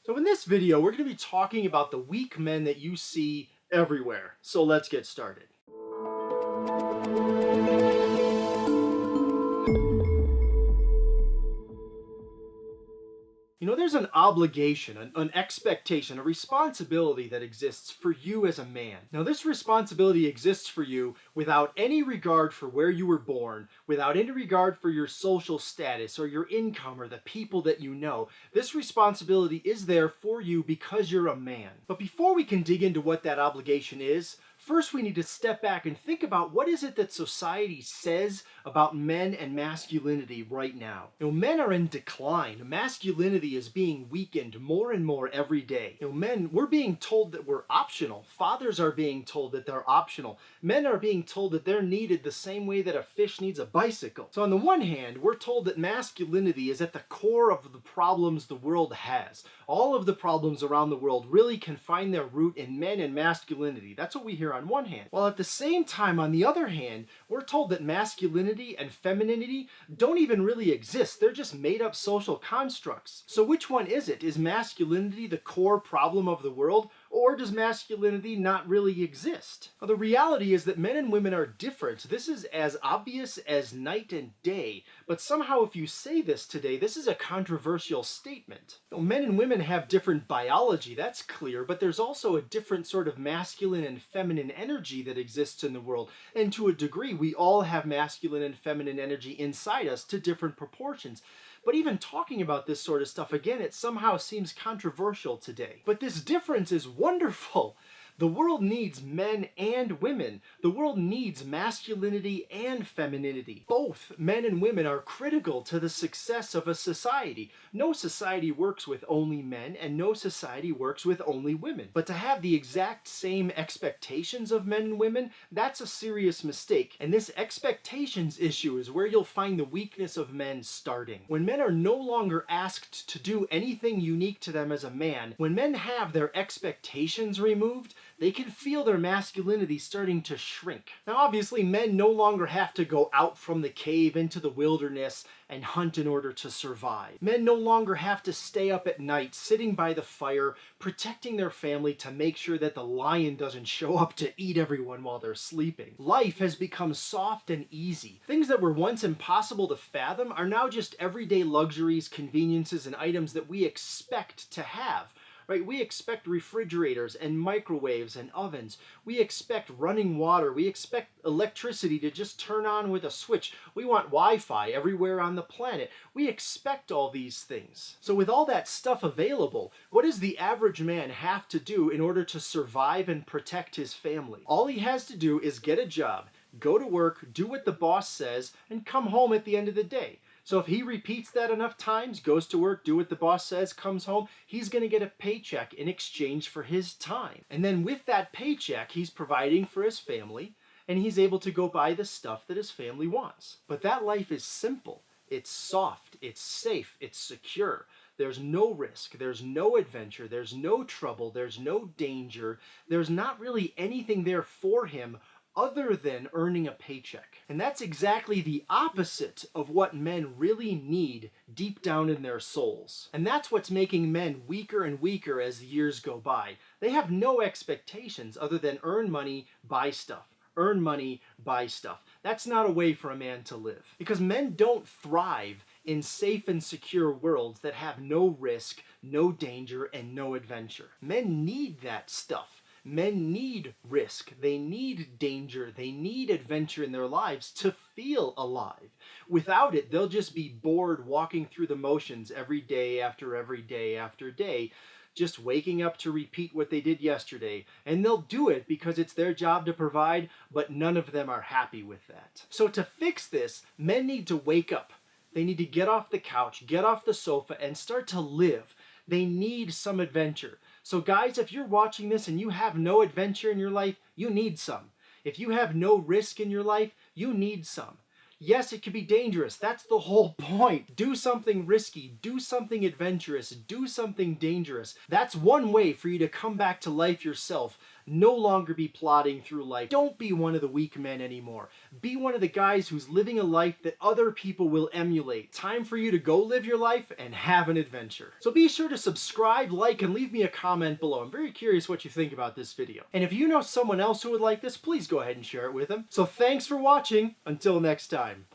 So in this video, we're going to be talking about the weak men that you see everywhere. So let's get started. There's an obligation, an expectation, a responsibility that exists for you as a man. Now, this responsibility exists for you without any regard for where you were born, without any regard for your social status or your income or the people that you know. This responsibility is there for you because you're a man. But before we can dig into what that obligation is, first we need to step back and think about what is it that society says about men and masculinity right now. Men are in decline. Masculinity is being weakened more and more every day. Men, we're being told that we're optional. Fathers are being told that they're optional. Men are being told that they're needed the same way that a fish needs a bicycle. So on the one hand, we're told that masculinity is at the core of the problems the world has. All of the problems around the world really can find their root in men and masculinity. That's what we hear on one hand. While at the same time, on the other hand, we're told that masculinity and femininity don't even really exist. They're just made up social constructs. So which one is it? Is masculinity the core problem of the world? Or does masculinity not really exist? Well, the reality is that men and women are different. This is as obvious as night and day. But somehow if you say this today, this is a controversial statement. Men and women have different biology, that's clear, but there's also a different sort of masculine and feminine energy that exists in the world. And to a degree, we all have masculine and feminine energy inside us to different proportions. But even talking about this sort of stuff, again, it somehow seems controversial today. But this difference is wonderful. The world needs men and women. The world needs masculinity and femininity. Both men and women are critical to the success of a society. No society works with only men, and no society works with only women. But to have the exact same expectations of men and women, that's a serious mistake. And this expectations issue is where you'll find the weakness of men starting. When men are no longer asked to do anything unique to them as a man, when men have their expectations removed, they can feel their masculinity starting to shrink. Now obviously men no longer have to go out from the cave into the wilderness and hunt in order to survive. Men no longer have to stay up at night sitting by the fire protecting their family to make sure that the lion doesn't show up to eat everyone while they're sleeping. Life has become soft and easy. Things that were once impossible to fathom are now just everyday luxuries, conveniences, and items that we expect to have. Right? We expect refrigerators and microwaves and ovens. We expect running water. We expect electricity to just turn on with a switch. We want Wi-Fi everywhere on the planet. We expect all these things. So with all that stuff available, what does the average man have to do in order to survive and protect his family? All he has to do is get a job, go to work, do what the boss says, and come home at the end of the day. So if he repeats that enough times, goes to work, do what the boss says, comes home, he's going to get a paycheck in exchange for his time. And then with that paycheck, he's providing for his family, and he's able to go buy the stuff that his family wants. But that life is simple. It's soft. It's safe. It's secure. There's no risk. There's no adventure. There's no trouble. There's no danger. There's not really anything there for him other than earning a paycheck. And that's exactly the opposite of what men really need deep down in their souls. And that's what's making men weaker and weaker as the years go by. They have no expectations other than earn money, buy stuff. Earn money, buy stuff. That's not a way for a man to live. Because men don't thrive in safe and secure worlds that have no risk, no danger, and no adventure. Men need that stuff. Men need risk, they need danger, they need adventure in their lives to feel alive. Without it, they'll just be bored walking through the motions every day after day, just waking up to repeat what they did yesterday. And they'll do it because it's their job to provide, but none of them are happy with that. So to fix this, men need to wake up. They need to get off the couch, get off the sofa, and start to live. They need some adventure. So guys, if you're watching this and you have no adventure in your life, you need some. If you have no risk in your life, you need some. Yes, it can be dangerous. That's the whole point. Do something risky. Do something adventurous. Do something dangerous. That's one way for you to come back to life yourself. no longer be plodding through life. Don't be one of the weak men anymore. Be one of the guys who's living a life that other people will emulate. Time for you to go live your life and have an adventure. So be sure to subscribe, like, and leave me a comment below. I'm very curious what you think about this video. And if you know someone else who would like this, please go ahead and share it with them. So thanks for watching. Until next time.